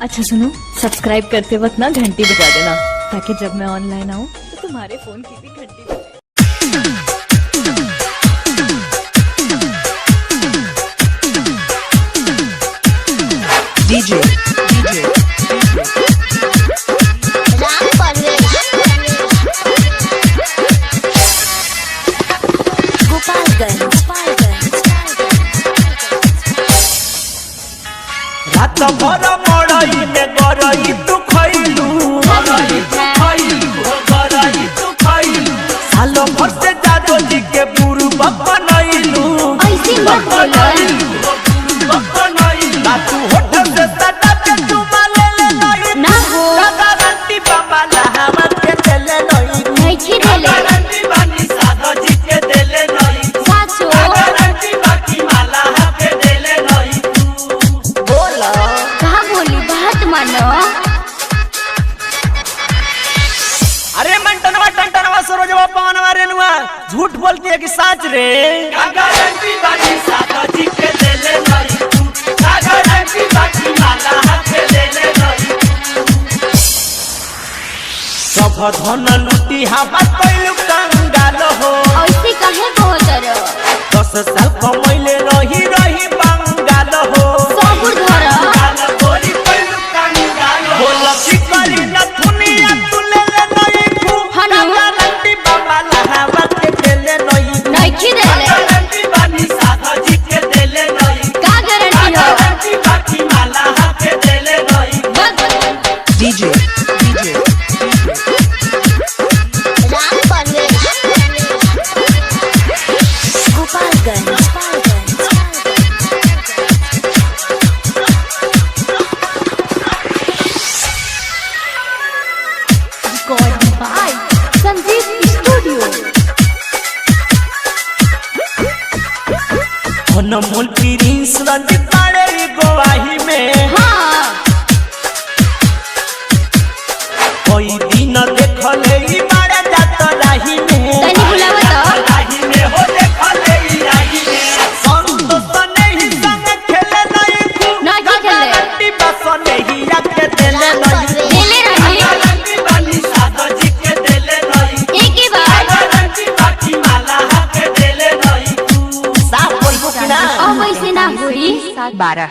अच्छा सुनो, सब्सक्राइब करते वक्त ना घंटी बजा देना ताकि जब मैं ऑनलाइन आऊँ तो तुम्हारे फोन की भी घंटी बजे। DJ राम परवेश गोपालगंज रात भर मड़ई में गरई तू खइलू सालो भर से जादो जी के बुरु बनइलू ऐसी मत बोलो तू होटल से सटा के चुमा ले नहीं ना हो गारंटी बाबा लहावा के देले नहीं नहीं देले गारंटी बानी साधो जी के देले नहीं साचो गारंटी बाकी माला के देले नहीं बोला कहाँ बोली बात मानो। अरे टंटनवा सरोजवा पवनवा रेनुआ झूठ बोलती है कि सच रे गारंटी बाकी साधो जी के देले नहीं गारंटी बाकी माला के देले नहीं सब धन लूटी हवा कइलू कंगाल हो ऐसे कहे बहुत 10 साल कमैले रही बंगाल हो सबुर धर गोरी कइलू कंगाल हो लकी करी न दुनिया तुले ले नहीं खू हनु गारंटी बाबा लहावा के देले नहीं नहीं देले गारंटी बानी साधा जी के देले नहीं का गारंटी हो गारंटी बाकी माला के देले नहीं DJ Ram Parvesh Gopalganj recording by Sanjeev studio. Anmol Prince Ranjit Pande गवाही में हाँ कोई दिन देखले ई मारे जात राही में तनी बुलावा तो राही में हो देखले ई राही में संतोष नहीं संग खेले नहीं खू नहीं खेले। गारंटी बस नहीं आके देले नहीं देले रही गारंटी बानी साधा जी के देले नहीं एक ही बार गारंटी बाकी माला के देले नहीं साफ बोलबो कि ना अब ऐसे ना हुई 7-12